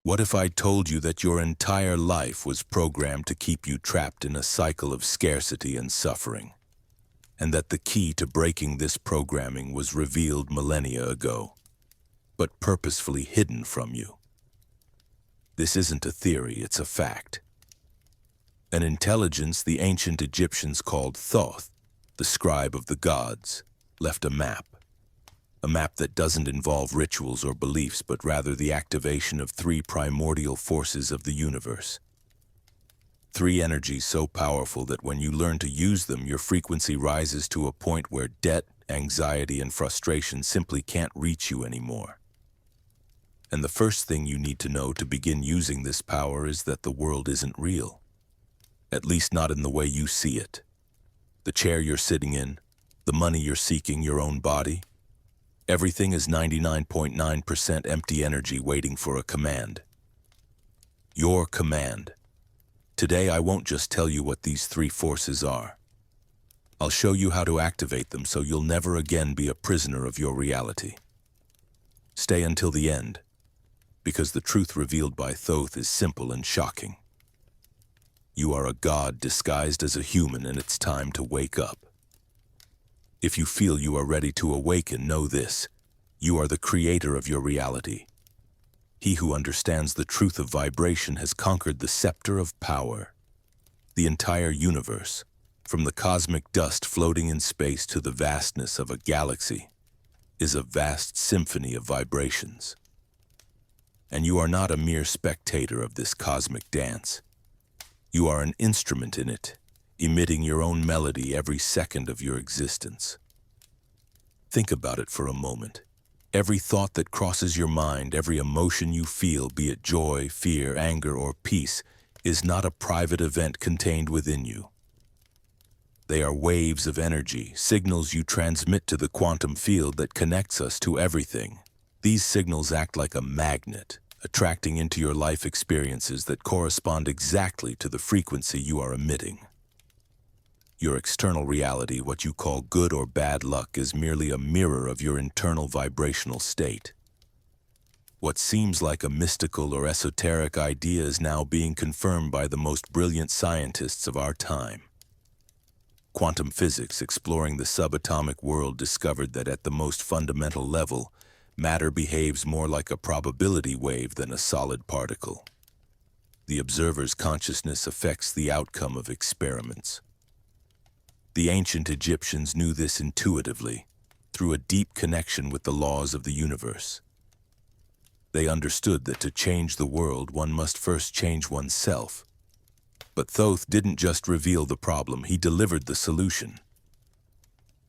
What if I told you that your entire life was programmed to keep you trapped in a cycle of scarcity and suffering, and that the key to breaking this programming was revealed millennia ago, but purposefully hidden from you? This isn't a theory, it's a fact. An intelligence the ancient Egyptians called Thoth, the scribe of the gods, left a map that doesn't involve rituals or beliefs, but rather the activation of three primordial forces of the universe. Three energies so powerful that when you learn to use them, your frequency rises to a point where debt, anxiety, and frustration simply can't reach you anymore. And the first thing you need to know to begin using this power is that the world isn't real. At least not in the way you see it. The chair you're sitting in, the money you're seeking, your own body, everything is 99.9% empty energy waiting for a command. Your command. Today I won't just tell you what these three forces are. I'll show you how to activate them so you'll never again be a prisoner of your reality. Stay until the end, because the truth revealed by Thoth is simple and shocking. You are a god disguised as a human, and it's time to wake up. If you feel you are ready to awaken, know this: you are the creator of your reality. He who understands the truth of vibration has conquered the scepter of power. The entire universe, from the cosmic dust floating in space to the vastness of a galaxy, is a vast symphony of vibrations. And you are not a mere spectator of this cosmic dance. You are an instrument in it, emitting your own melody every second of your existence. Think about it for a moment. Every thought that crosses your mind, every emotion you feel, be it joy, fear, anger, or peace, is not a private event contained within you. They are waves of energy, signals you transmit to the quantum field that connects us to everything. These signals act like a magnet, attracting into your life experiences that correspond exactly to the frequency you are emitting. Your external reality, what you call good or bad luck, is merely a mirror of your internal vibrational state. What seems like a mystical or esoteric idea is now being confirmed by the most brilliant scientists of our time. Quantum physics, exploring the subatomic world, discovered that at the most fundamental level, matter behaves more like a probability wave than a solid particle. The observer's consciousness affects the outcome of experiments. The ancient Egyptians knew this intuitively, through a deep connection with the laws of the universe. They understood that to change the world, one must first change oneself. But Thoth didn't just reveal the problem, he delivered the solution.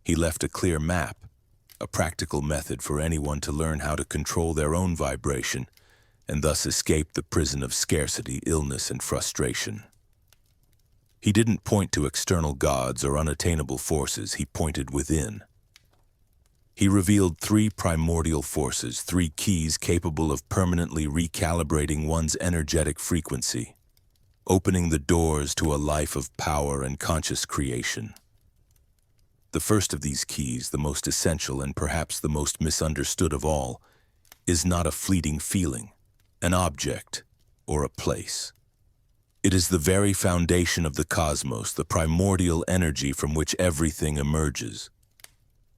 He left a clear map, a practical method for anyone to learn how to control their own vibration and thus escape the prison of scarcity, illness, and frustration. He didn't point to external gods or unattainable forces, he pointed within. He revealed three primordial forces, three keys capable of permanently recalibrating one's energetic frequency, opening the doors to a life of power and conscious creation. The first of these keys, the most essential and perhaps the most misunderstood of all, is not a fleeting feeling, an object, or a place. It is the very foundation of the cosmos, the primordial energy from which everything emerges.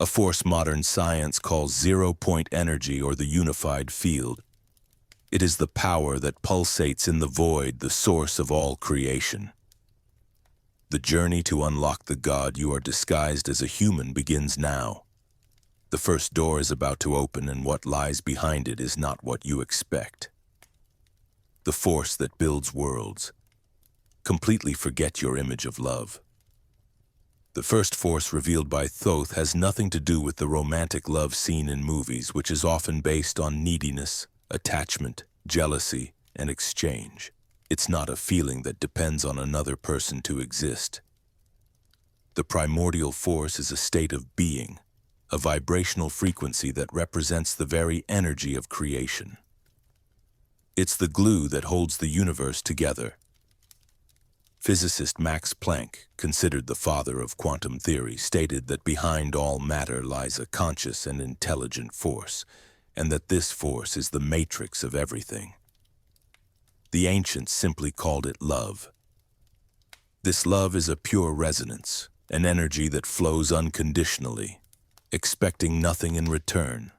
A force modern science calls zero-point energy, or the unified field. It is the power that pulsates in the void, the source of all creation. The journey to unlock the God you are disguised as a human begins now. The first door is about to open, and what lies behind it is not what you expect. The force that builds worlds. Completely forget your image of love. The first force revealed by Thoth has nothing to do with the romantic love seen in movies, which is often based on neediness, attachment, jealousy, and exchange. It's not a feeling that depends on another person to exist. The primordial force is a state of being, a vibrational frequency that represents the very energy of creation. It's the glue that holds the universe together. Physicist Max Planck, considered the father of quantum theory, stated that behind all matter lies a conscious and intelligent force, and that this force is the matrix of everything. The ancients simply called it love. This love is a pure resonance, an energy that flows unconditionally, expecting nothing in return.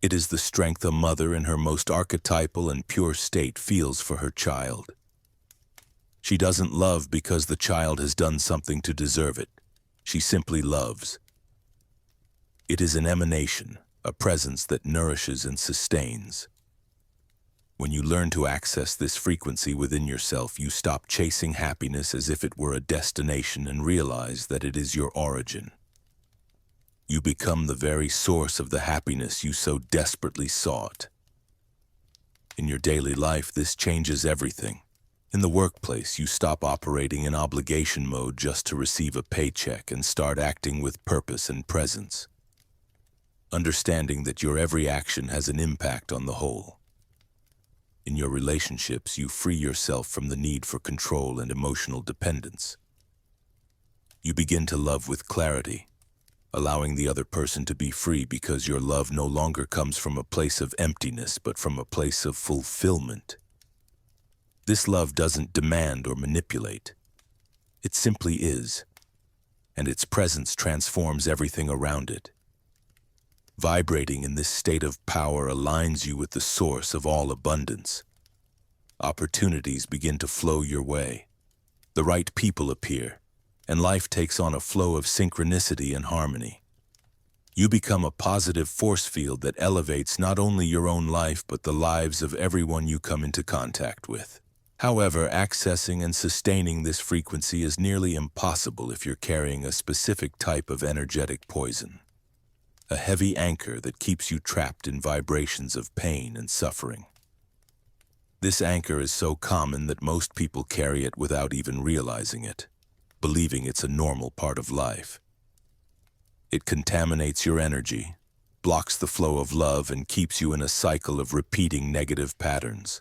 It is the strength a mother in her most archetypal and pure state feels for her child. She doesn't love because the child has done something to deserve it. She simply loves. It is an emanation, a presence that nourishes and sustains. When you learn to access this frequency within yourself, you stop chasing happiness as if it were a destination and realize that it is your origin. You become the very source of the happiness you so desperately sought. In your daily life, this changes everything. In the workplace, you stop operating in obligation mode just to receive a paycheck and start acting with purpose and presence, understanding that your every action has an impact on the whole. In your relationships, you free yourself from the need for control and emotional dependence. You begin to love with clarity, allowing the other person to be free because your love no longer comes from a place of emptiness but from a place of fulfillment. This love doesn't demand or manipulate. It simply is, and its presence transforms everything around it. Vibrating in this state of power aligns you with the source of all abundance. Opportunities begin to flow your way. The right people appear, and life takes on a flow of synchronicity and harmony. You become a positive force field that elevates not only your own life but the lives of everyone you come into contact with. However, accessing and sustaining this frequency is nearly impossible if you're carrying a specific type of energetic poison. A heavy anchor that keeps you trapped in vibrations of pain and suffering. This anchor is so common that most people carry it without even realizing it, believing it's a normal part of life. It contaminates your energy, blocks the flow of love, and keeps you in a cycle of repeating negative patterns.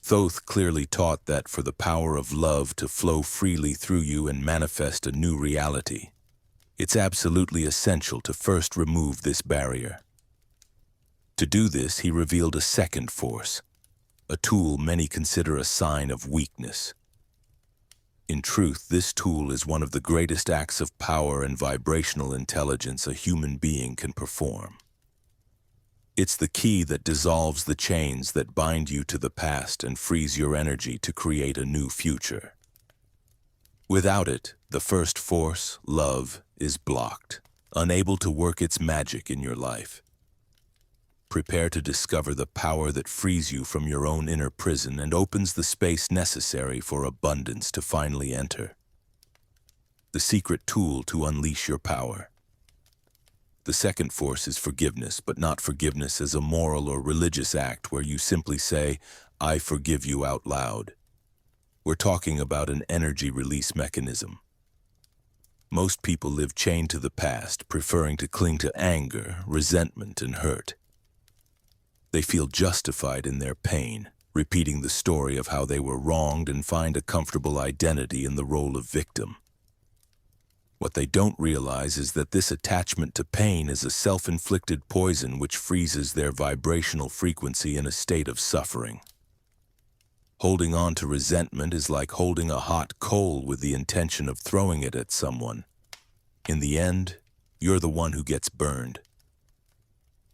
Thoth clearly taught that for the power of love to flow freely through you and manifest a new reality, it's absolutely essential to first remove this barrier. To do this, he revealed a second force, a tool many consider a sign of weakness. In truth, this tool is one of the greatest acts of power and vibrational intelligence a human being can perform. It's the key that dissolves the chains that bind you to the past and frees your energy to create a new future. Without it, the first force, love, is blocked, unable to work its magic in your life. Prepare to discover the power that frees you from your own inner prison and opens the space necessary for abundance to finally enter. The secret tool to unleash your power. The second force is forgiveness, but not forgiveness as a moral or religious act where you simply say, "I forgive you" out loud. We're talking about an energy release mechanism. Most people live chained to the past, preferring to cling to anger, resentment, and hurt. They feel justified in their pain, repeating the story of how they were wronged and find a comfortable identity in the role of victim. What they don't realize is that this attachment to pain is a self-inflicted poison which freezes their vibrational frequency in a state of suffering. Holding on to resentment is like holding a hot coal with the intention of throwing it at someone. In the end, you're the one who gets burned.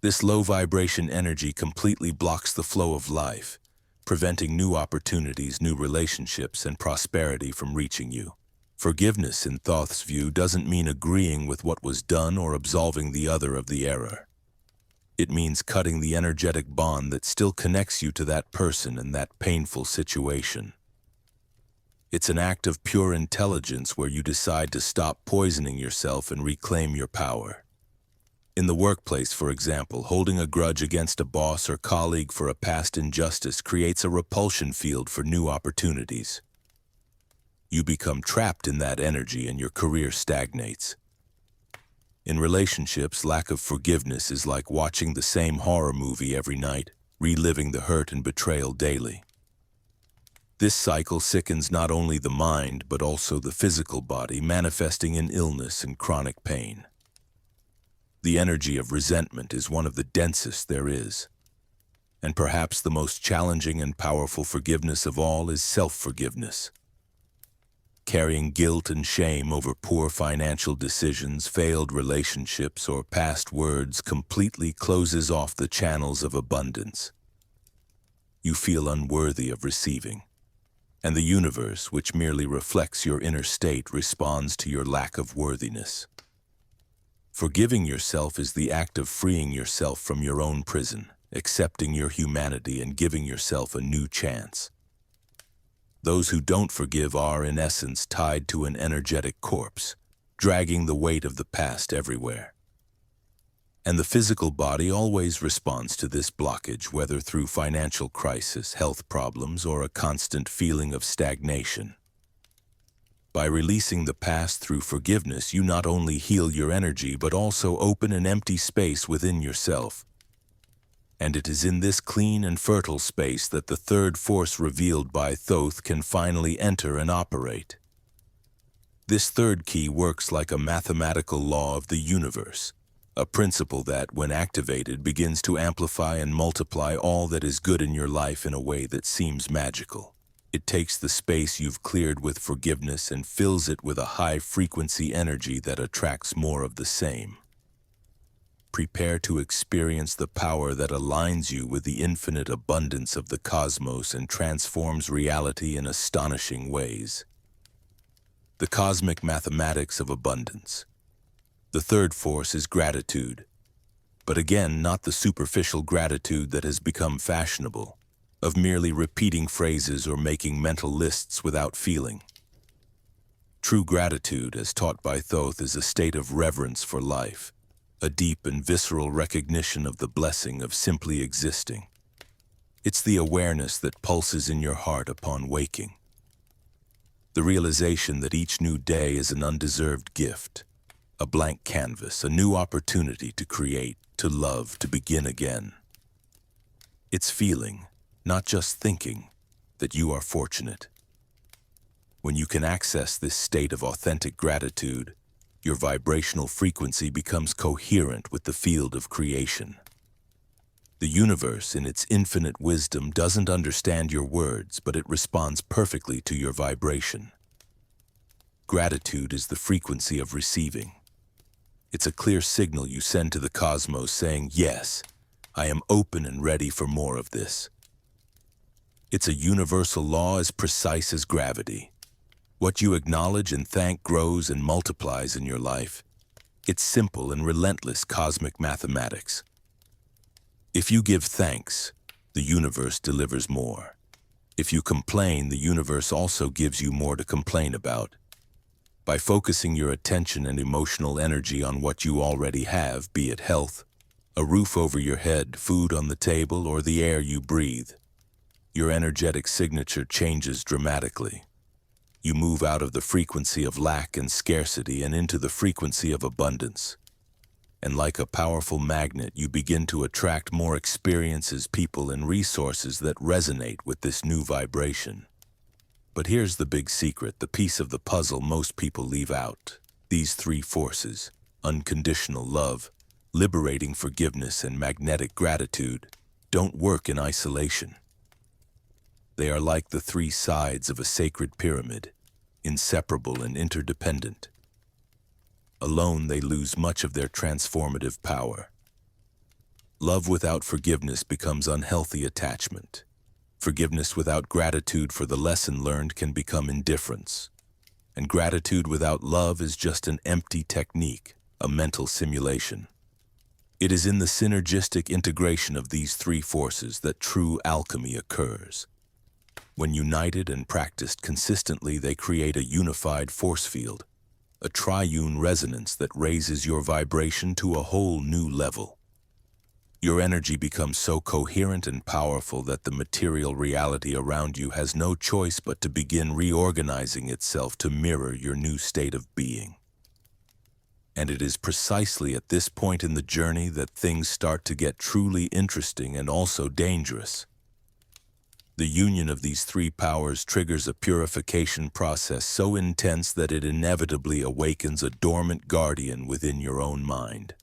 This low vibration energy completely blocks the flow of life, preventing new opportunities, new relationships, and prosperity from reaching you. Forgiveness, in Thoth's view, doesn't mean agreeing with what was done or absolving the other of the error. It means cutting the energetic bond that still connects you to that person and that painful situation. It's an act of pure intelligence where you decide to stop poisoning yourself and reclaim your power. In the workplace, for example, holding a grudge against a boss or colleague for a past injustice creates a repulsion field for new opportunities. You become trapped in that energy and your career stagnates. In relationships, lack of forgiveness is like watching the same horror movie every night, reliving the hurt and betrayal daily. This cycle sickens not only the mind, but also the physical body, manifesting in illness and chronic pain. The energy of resentment is one of the densest there is, And perhaps the most challenging and powerful forgiveness of all is self-forgiveness. Carrying guilt and shame over poor financial decisions, failed relationships, or past words completely closes off the channels of abundance. You feel unworthy of receiving, and the universe, which merely reflects your inner state, responds to your lack of worthiness. Forgiving yourself is the act of freeing yourself from your own prison, accepting your humanity, and giving yourself a new chance. Those who don't forgive are, in essence, tied to an energetic corpse, dragging the weight of the past everywhere. And the physical body always responds to this blockage, whether through financial crisis, health problems, or a constant feeling of stagnation. By releasing the past through forgiveness, you not only heal your energy, but also open an empty space within yourself. And it is in this clean and fertile space that the third force revealed by Thoth can finally enter and operate. This third key works like a mathematical law of the universe, a principle that, when activated, begins to amplify and multiply all that is good in your life in a way that seems magical. It takes the space you've cleared with forgiveness and fills it with a high-frequency energy that attracts more of the same. Prepare to experience the power that aligns you with the infinite abundance of the cosmos and transforms reality in astonishing ways. The cosmic mathematics of abundance. The third force is gratitude, but again, not the superficial gratitude that has become fashionable, of merely repeating phrases or making mental lists without feeling. True gratitude, as taught by Thoth, is a state of reverence for life, a deep and visceral recognition of the blessing of simply existing. It's the awareness that pulses in your heart upon waking. The realization that each new day is an undeserved gift, a blank canvas, a new opportunity to create, to love, to begin again. It's feeling, not just thinking, that you are fortunate. When you can access this state of authentic gratitude, your vibrational frequency becomes coherent with the field of creation. The universe, in its infinite wisdom, doesn't understand your words, but it responds perfectly to your vibration. Gratitude is the frequency of receiving. It's a clear signal you send to the cosmos saying, "Yes, I am open and ready for more of this." It's a universal law as precise as gravity. What you acknowledge and thank grows and multiplies in your life. It's simple and relentless cosmic mathematics. If you give thanks, the universe delivers more. If you complain, the universe also gives you more to complain about. By focusing your attention and emotional energy on what you already have, be it health, a roof over your head, food on the table, or the air you breathe, your energetic signature changes dramatically. You move out of the frequency of lack and scarcity and into the frequency of abundance. And like a powerful magnet, you begin to attract more experiences, people, and resources that resonate with this new vibration. But here's the big secret, the piece of the puzzle most people leave out. These three forces, unconditional love, liberating forgiveness, and magnetic gratitude, don't work in isolation. They are like the three sides of a sacred pyramid, inseparable and interdependent. Alone, they lose much of their transformative power. Love without forgiveness becomes unhealthy attachment. Forgiveness without gratitude for the lesson learned can become indifference. And gratitude without love is just an empty technique, a mental simulation. It is in the synergistic integration of these three forces that true alchemy occurs. When united and practiced consistently, they create a unified force field, a triune resonance that raises your vibration to a whole new level. Your energy becomes so coherent and powerful that the material reality around you has no choice but to begin reorganizing itself to mirror your new state of being. And it is precisely at this point in the journey that things start to get truly interesting and also dangerous. The union of these three powers triggers a purification process so intense that it inevitably awakens a dormant guardian within your own mind.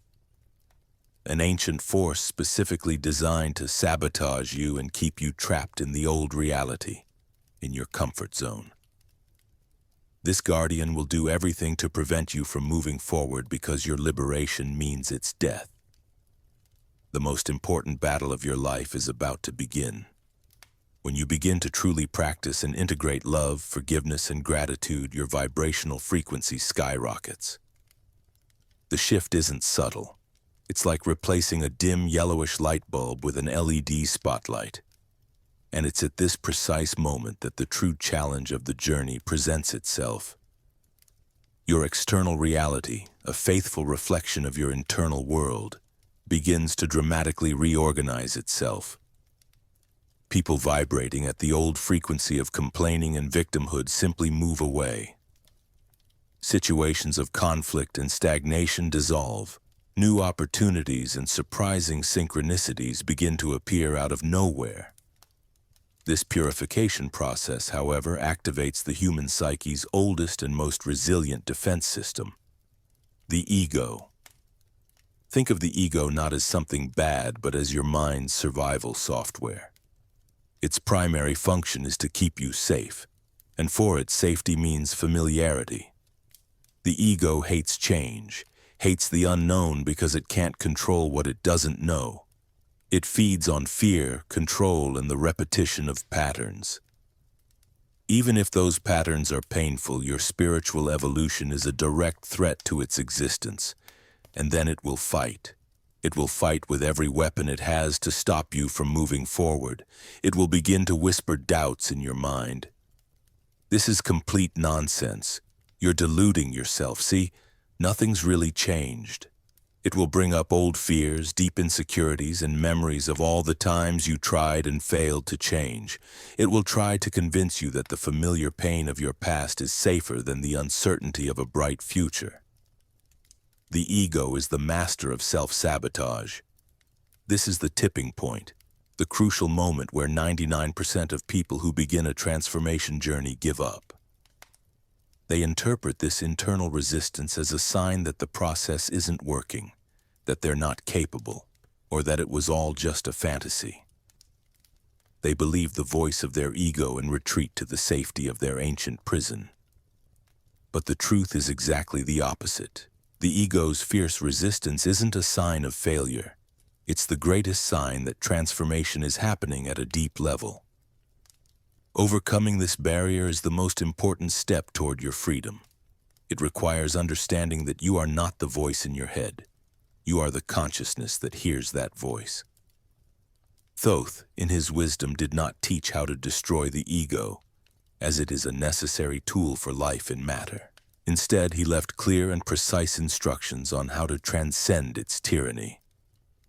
an ancient force specifically designed to sabotage you and keep you trapped in the old reality, in your comfort zone. This guardian will do everything to prevent you from moving forward because your liberation means its death. The most important battle of your life is about to begin. When you begin to truly practice and integrate love, forgiveness, and gratitude, your vibrational frequency skyrockets. The shift isn't subtle. It's like replacing a dim yellowish light bulb with an LED spotlight. And it's at this precise moment that the true challenge of the journey presents itself. Your external reality, a faithful reflection of your internal world, begins to dramatically reorganize itself. People vibrating at the old frequency of complaining and victimhood simply move away. Situations of conflict and stagnation dissolve. New opportunities and surprising synchronicities begin to appear out of nowhere. This purification process, however, activates the human psyche's oldest and most resilient defense system, the ego. Think of the ego not as something bad, but as your mind's survival software. Its primary function is to keep you safe, and for it, safety means familiarity. The ego hates change, hates the unknown because it can't control what it doesn't know. It feeds on fear, control, and the repetition of patterns. Even if those patterns are painful, your spiritual evolution is a direct threat to its existence, and then it will fight. It will fight with every weapon it has to stop you from moving forward. It will begin to whisper doubts in your mind. This is complete nonsense. You're deluding yourself. See, nothing's really changed. It will bring up old fears, deep insecurities, and memories of all the times you tried and failed to change. It will try to convince you that the familiar pain of your past is safer than the uncertainty of a bright future. The ego is the master of self-sabotage. This is the tipping point, the crucial moment where 99% of people who begin a transformation journey give up. They interpret this internal resistance as a sign that the process isn't working, that they're not capable, or that it was all just a fantasy. They believe the voice of their ego and retreat to the safety of their ancient prison. But the truth is exactly the opposite. The ego's fierce resistance isn't a sign of failure. It's the greatest sign that transformation is happening at a deep level. Overcoming this barrier is the most important step toward your freedom. It requires understanding that you are not the voice in your head. You are the consciousness that hears that voice. Thoth, in his wisdom, did not teach how to destroy the ego, as it is a necessary tool for life in matter. Instead, he left clear and precise instructions on how to transcend its tyranny,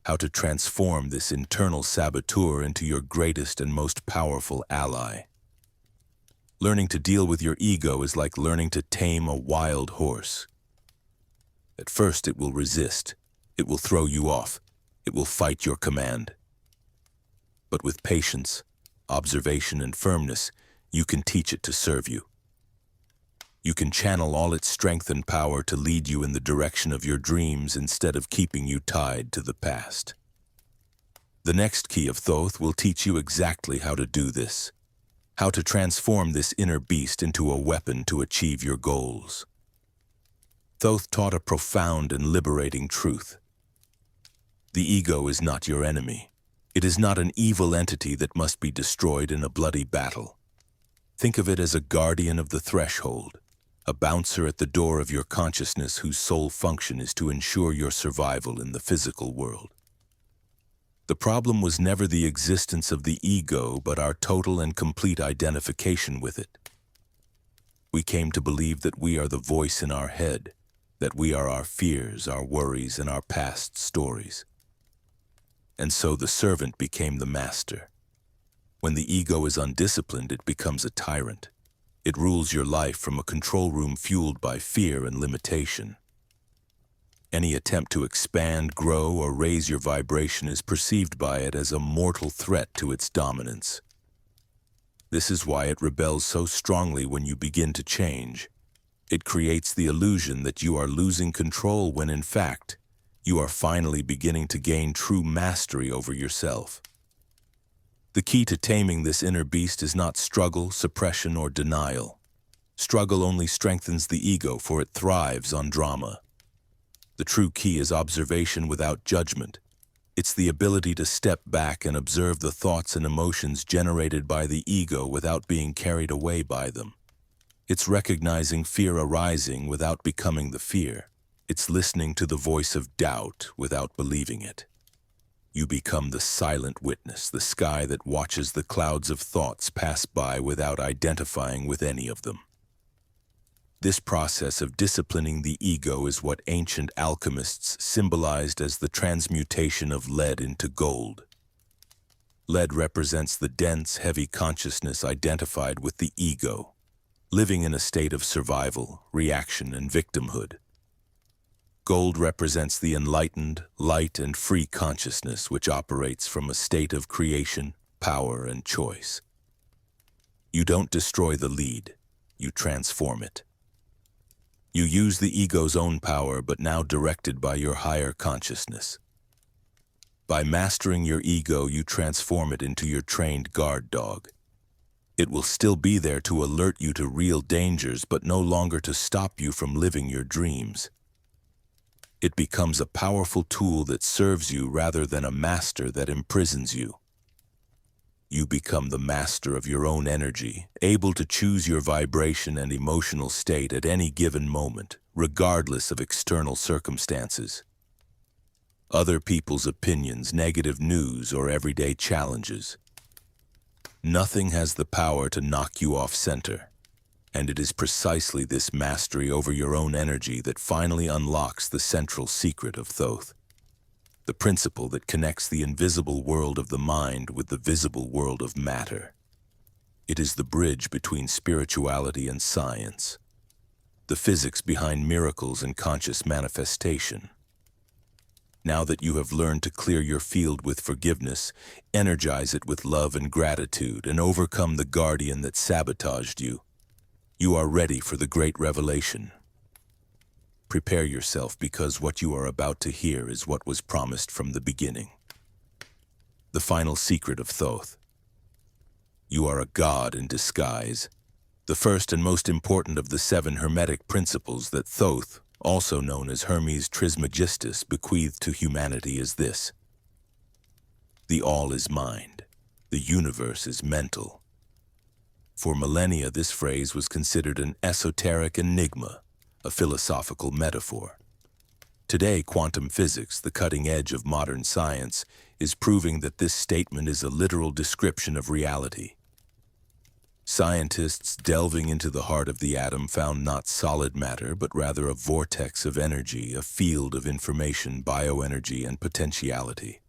how to transform this internal saboteur into your greatest and most powerful ally. Learning to deal with your ego is like learning to tame a wild horse. At first, it will resist. It will throw you off. It will fight your command. But with patience, observation, and firmness, you can teach it to serve you. You can channel all its strength and power to lead you in the direction of your dreams instead of keeping you tied to the past. The next key of Thoth will teach you exactly how to do this, how to transform this inner beast into a weapon to achieve your goals. Thoth taught a profound and liberating truth. The ego is not your enemy. It is not an evil entity that must be destroyed in a bloody battle. Think of it as a guardian of the threshold, a bouncer at the door of your consciousness whose sole function is to ensure your survival in the physical world. The problem was never the existence of the ego, but our total and complete identification with it. We came to believe that we are the voice in our head, that we are our fears, our worries, and our past stories. And so the servant became the master. When the ego is undisciplined, it becomes a tyrant. It rules your life from a control room fueled by fear and limitation. Any attempt to expand, grow, or raise your vibration is perceived by it as a mortal threat to its dominance. This is why it rebels so strongly when you begin to change. It creates the illusion that you are losing control when, in fact, You are finally beginning to gain true mastery over yourself. The key to taming this inner beast is not struggle, suppression, or denial. Struggle only strengthens the ego, for it thrives on drama. The true key is observation without judgment. It's the ability to step back and observe the thoughts and emotions generated by the ego without being carried away by them. It's recognizing fear arising without becoming the fear. It's listening to the voice of doubt without believing it. You become the silent witness, the sky that watches the clouds of thoughts pass by without identifying with any of them. This process of disciplining the ego is what ancient alchemists symbolized as the transmutation of lead into gold. Lead represents the dense, heavy consciousness identified with the ego, living in a state of survival, reaction, and victimhood. Gold represents the enlightened, light, and free consciousness which operates from a state of creation, power, and choice. You don't destroy the lead, you transform it. You use the ego's own power, but now directed by your higher consciousness. By mastering your ego, you transform it into your trained guard dog. It will still be there to alert you to real dangers, but no longer to stop you from living your dreams. It becomes a powerful tool that serves you rather than a master that imprisons you. You become the master of your own energy, able to choose your vibration and emotional state at any given moment, regardless of external circumstances. Other people's opinions, negative news, or everyday challenges. Nothing has the power to knock you off center, and it is precisely this mastery over your own energy that finally unlocks the central secret of Thoth. The principle that connects the invisible world of the mind with the visible world of matter. It is the bridge between spirituality and science, the physics behind miracles and conscious manifestation. Now that you have learned to clear your field with forgiveness, energize it with love and gratitude, and overcome the guardian that sabotaged you, you are ready for the great revelation. Prepare yourself, because what you are about to hear is what was promised from the beginning. The final secret of Thoth. You are a god in disguise. The first and most important of the 7 Hermetic principles that Thoth, also known as Hermes Trismegistus, bequeathed to humanity is this. The all is mind. The universe is mental. For millennia, this phrase was considered an esoteric enigma, a philosophical metaphor. Today, quantum physics, the cutting edge of modern science, is proving that this statement is a literal description of reality. Scientists delving into the heart of the atom found not solid matter, but rather a vortex of energy, a field of information, bioenergy, and potentiality.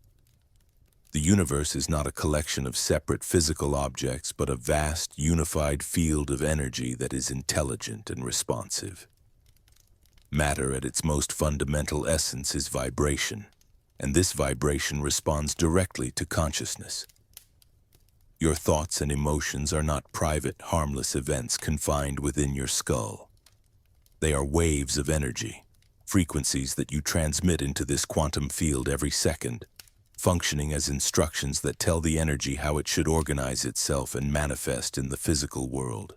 The universe is not a collection of separate physical objects, but a vast, unified field of energy that is intelligent and responsive. Matter at its most fundamental essence is vibration, and this vibration responds directly to consciousness. Your thoughts and emotions are not private, harmless events confined within your skull. They are waves of energy, frequencies that you transmit into this quantum field every second, functioning as instructions that tell the energy how it should organize itself and manifest in the physical world.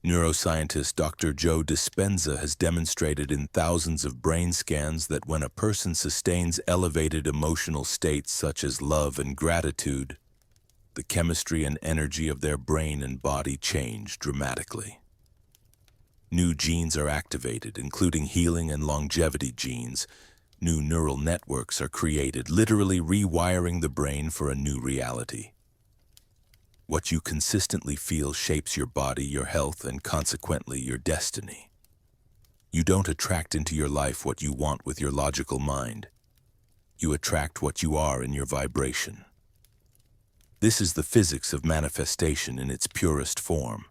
Neuroscientist Dr. Joe Dispenza has demonstrated in thousands of brain scans that when a person sustains elevated emotional states such as love and gratitude, the chemistry and energy of their brain and body change dramatically. New genes are activated, including healing and longevity genes. New neural networks are created, literally rewiring the brain for a new reality. What you consistently feel shapes your body, your health, and consequently your destiny. You don't attract into your life what you want with your logical mind. You attract what you are in your vibration. This is the physics of manifestation in its purest form.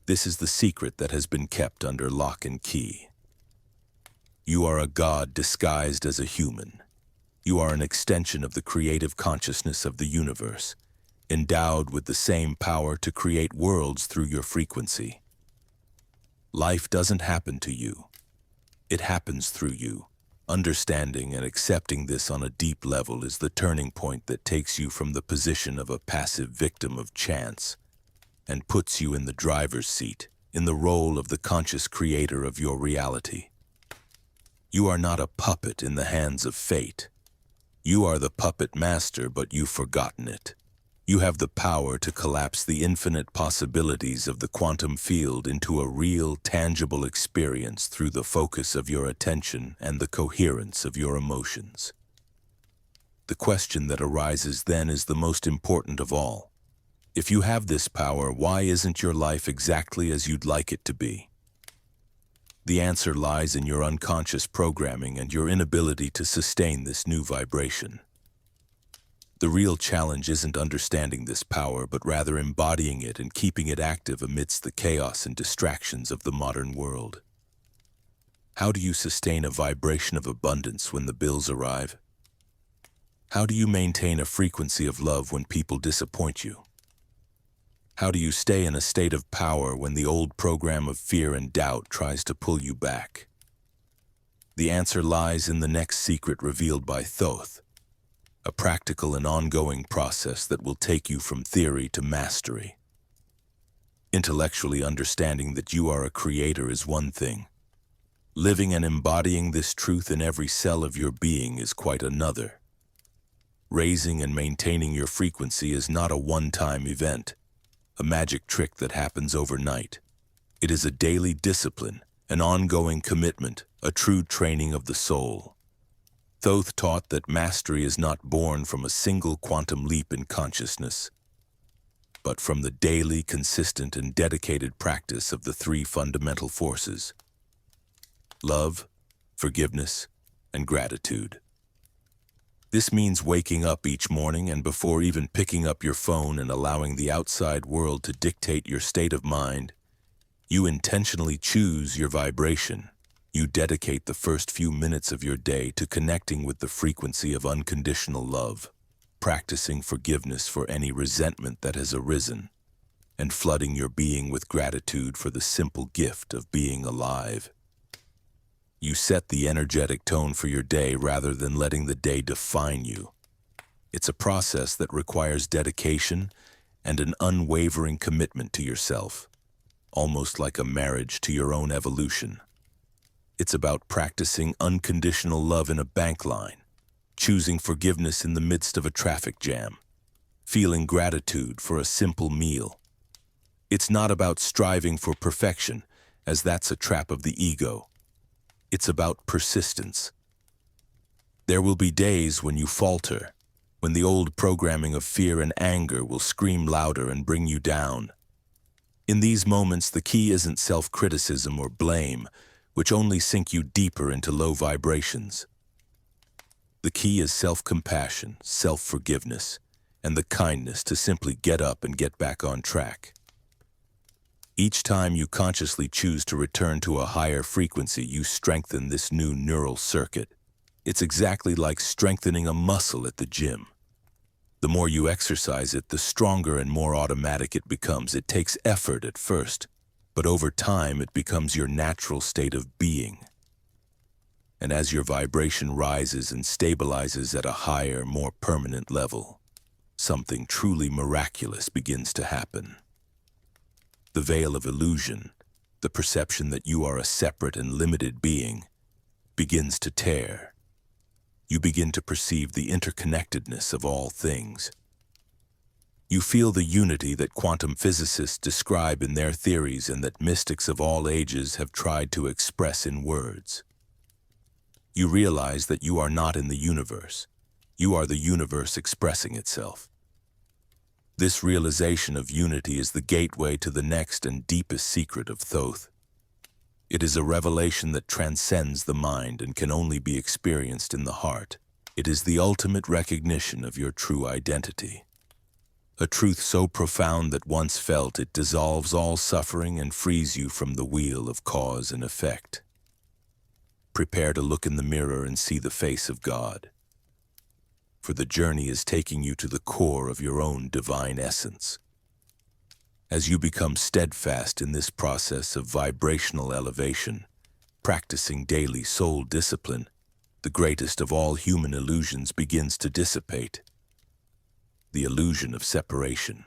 This is the secret that has been kept under lock and key. You are a god disguised as a human. You are an extension of the creative consciousness of the universe, endowed with the same power to create worlds through your frequency. Life doesn't happen to you. It happens through you. Understanding and accepting this on a deep level is the turning point that takes you from the position of a passive victim of chance and puts you in the driver's seat, in the role of the conscious creator of your reality. You are not a puppet in the hands of fate. You are the puppet master, but you've forgotten it. You have the power to collapse the infinite possibilities of the quantum field into a real, tangible experience through the focus of your attention and the coherence of your emotions. The question that arises then is the most important of all. If you have this power, why isn't your life exactly as you'd like it to be? The answer lies in your unconscious programming and your inability to sustain this new vibration. The real challenge isn't understanding this power, but rather embodying it and keeping it active amidst the chaos and distractions of the modern world. How do you sustain a vibration of abundance when the bills arrive? How do you maintain a frequency of love when people disappoint you? How do you stay in a state of power when the old program of fear and doubt tries to pull you back? The answer lies in the next secret revealed by Thoth, a practical and ongoing process that will take you from theory to mastery. Intellectually understanding that you are a creator is one thing. Living and embodying this truth in every cell of your being is quite another. Raising and maintaining your frequency is not a one-time event, a magic trick that happens overnight. It is a daily discipline, an ongoing commitment, a true training of the soul. Thoth taught that mastery is not born from a single quantum leap in consciousness, but from the daily, consistent, and dedicated practice of the three fundamental forces: love, forgiveness, and gratitude. This means waking up each morning and before even picking up your phone and allowing the outside world to dictate your state of mind, you intentionally choose your vibration. You dedicate the first few minutes of your day to connecting with the frequency of unconditional love, practicing forgiveness for any resentment that has arisen, and flooding your being with gratitude for the simple gift of being alive. You set the energetic tone for your day rather than letting the day define you. It's a process that requires dedication and an unwavering commitment to yourself, almost like a marriage to your own evolution. It's about practicing unconditional love in a bank line, choosing forgiveness in the midst of a traffic jam, feeling gratitude for a simple meal. It's not about striving for perfection, as that's a trap of the ego. It's about persistence. There will be days when you falter, when the old programming of fear and anger will scream louder and bring you down. In these moments, the key isn't self-criticism or blame, which only sink you deeper into low vibrations. The key is self-compassion, self-forgiveness, and the kindness to simply get up and get back on track. Each time you consciously choose to return to a higher frequency, you strengthen this new neural circuit. It's exactly like strengthening a muscle at the gym. The more you exercise it, the stronger and more automatic it becomes. It takes effort at first, but over time it becomes your natural state of being. And as your vibration rises and stabilizes at a higher, more permanent level, something truly miraculous begins to happen. The veil of illusion, the perception that you are a separate and limited being, begins to tear. You begin to perceive the interconnectedness of all things. You feel the unity that quantum physicists describe in their theories and that mystics of all ages have tried to express in words. You realize that you are not in the universe. You are the universe expressing itself. This realization of unity is the gateway to the next and deepest secret of Thoth. It is a revelation that transcends the mind and can only be experienced in the heart. It is the ultimate recognition of your true identity. A truth so profound that once felt, it dissolves all suffering and frees you from the wheel of cause and effect. Prepare to look in the mirror and see the face of God, for the journey is taking you to the core of your own divine essence. As you become steadfast in this process of vibrational elevation, practicing daily soul discipline, the greatest of all human illusions begins to dissipate. The illusion of separation.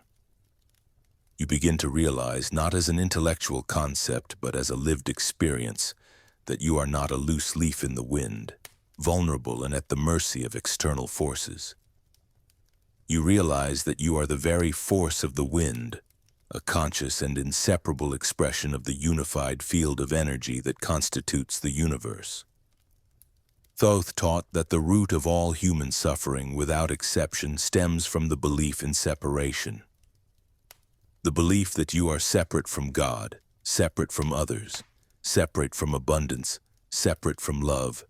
You begin to realize, not as an intellectual concept, but as a lived experience, that you are not a loose leaf in the wind, vulnerable and at the mercy of external forces. You realize that you are the very force of the wind, a conscious and inseparable expression of the unified field of energy that constitutes the universe. Thoth taught that the root of all human suffering, without exception, stems from the belief in separation. The belief that you are separate from God, separate from others, separate from abundance, separate from love.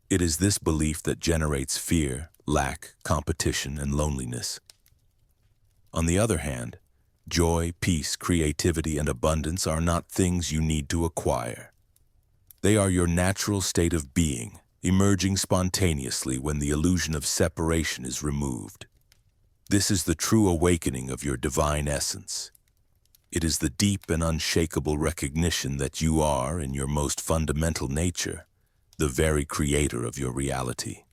It is this belief that generates fear, lack, competition, and loneliness. On the other hand, joy, peace, creativity, and abundance are not things you need to acquire. They are your natural state of being, emerging spontaneously when the illusion of separation is removed. This is the true awakening of your divine essence. It is the deep and unshakable recognition that you are, in your most fundamental nature, the very creator of your reality.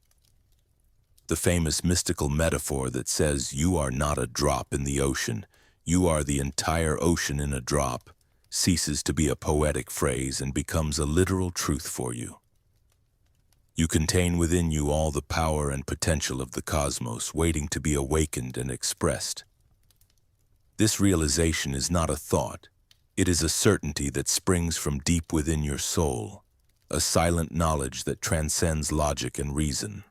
The famous mystical metaphor that says you are not a drop in the ocean, you are the entire ocean in a drop, ceases to be a poetic phrase and becomes a literal truth for you. You contain within you all the power and potential of the cosmos, waiting to be awakened and expressed. This realization is not a thought. It is a certainty that springs from deep within your soul, a silent knowledge that transcends logic and reason.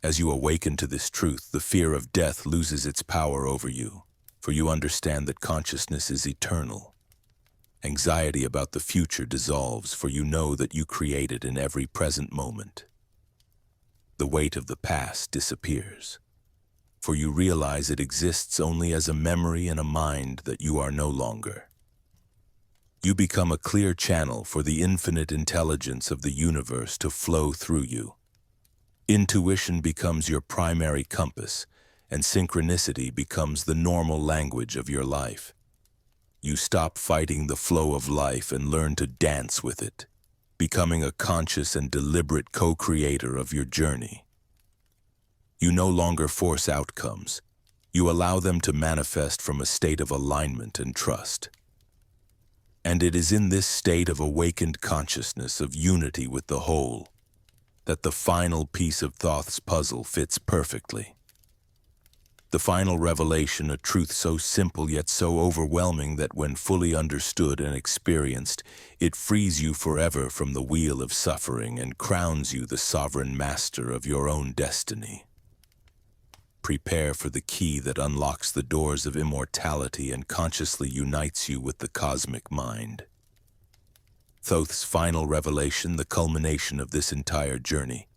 As you awaken to this truth, the fear of death loses its power over you, for you understand that consciousness is eternal. Anxiety about the future dissolves, for you know that you create it in every present moment. The weight of the past disappears, for you realize it exists only as a memory in a mind that you are no longer. You become a clear channel for the infinite intelligence of the universe to flow through you. Intuition becomes your primary compass, and synchronicity becomes the normal language of your life. You stop fighting the flow of life and learn to dance with it, becoming a conscious and deliberate co-creator of your journey. You no longer force outcomes. You allow them to manifest from a state of alignment and trust. And it is in this state of awakened consciousness, of unity with the whole, that the final piece of Thoth's puzzle fits perfectly. The final revelation, a truth so simple yet so overwhelming that when fully understood and experienced, it frees you forever from the wheel of suffering and crowns you the sovereign master of your own destiny. Prepare for the key that unlocks the doors of immortality and consciously unites you with the cosmic mind. Thoth's final revelation, the culmination of this entire journey,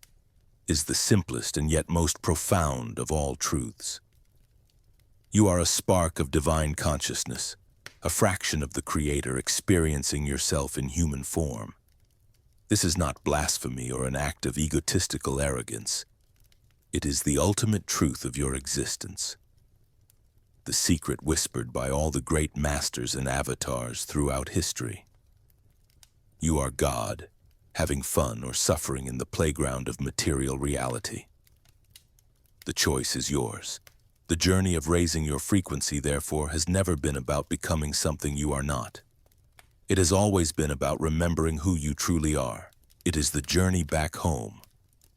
is the simplest and yet most profound of all truths. You are a spark of divine consciousness, a fraction of the Creator experiencing yourself in human form. This is not blasphemy or an act of egotistical arrogance. It is the ultimate truth of your existence, the secret whispered by all the great masters and avatars throughout history. You are God, having fun or suffering in the playground of material reality. The choice is yours. The journey of raising your frequency, therefore, has never been about becoming something you are not. It has always been about remembering who you truly are. It is the journey back home,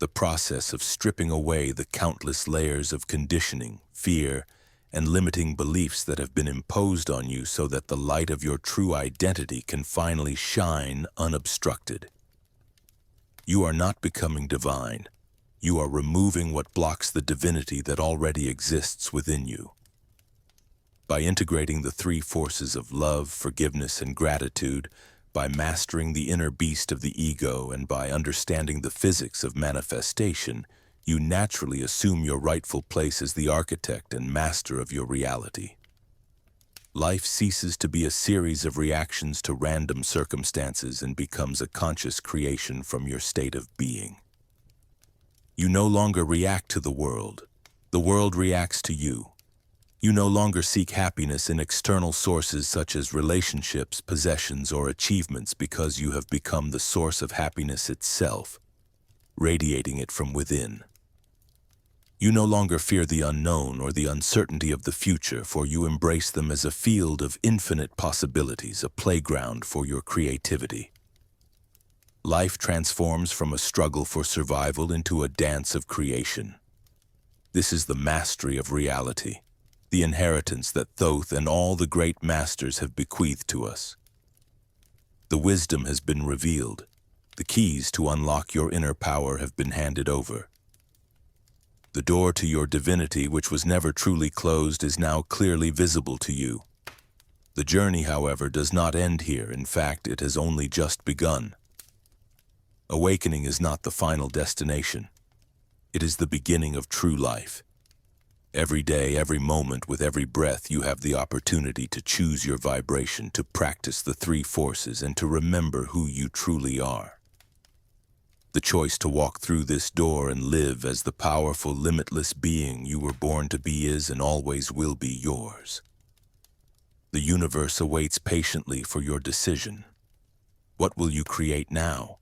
the process of stripping away the countless layers of conditioning, fear, and limiting beliefs that have been imposed on you so that the light of your true identity can finally shine unobstructed. You are not becoming divine. You are removing what blocks the divinity that already exists within you. By integrating the three forces of love, forgiveness, and gratitude, by mastering the inner beast of the ego, and by understanding the physics of manifestation, you naturally assume your rightful place as the architect and master of your reality. Life ceases to be a series of reactions to random circumstances and becomes a conscious creation from your state of being. You no longer react to the world reacts to you. You no longer seek happiness in external sources such as relationships, possessions, or achievements because you have become the source of happiness itself. radiating it from within. You no longer fear the unknown or the uncertainty of the future, for you embrace them as a field of infinite possibilities, a playground for your creativity. Life transforms from a struggle for survival into a dance of creation. This is the mastery of reality, the inheritance that Thoth and all the great masters have bequeathed to us. The wisdom has been revealed. The keys to unlock your inner power have been handed over. The door to your divinity, which was never truly closed, is now clearly visible to you. The journey, however, does not end here. In fact, it has only just begun. Awakening is not the final destination. It is the beginning of true life. Every day, every moment, with every breath, you have the opportunity to choose your vibration, to practice the three forces, and to remember who you truly are. The choice to walk through this door and live as the powerful, limitless being you were born to be is and always will be yours. The universe awaits patiently for your decision. What will you create now?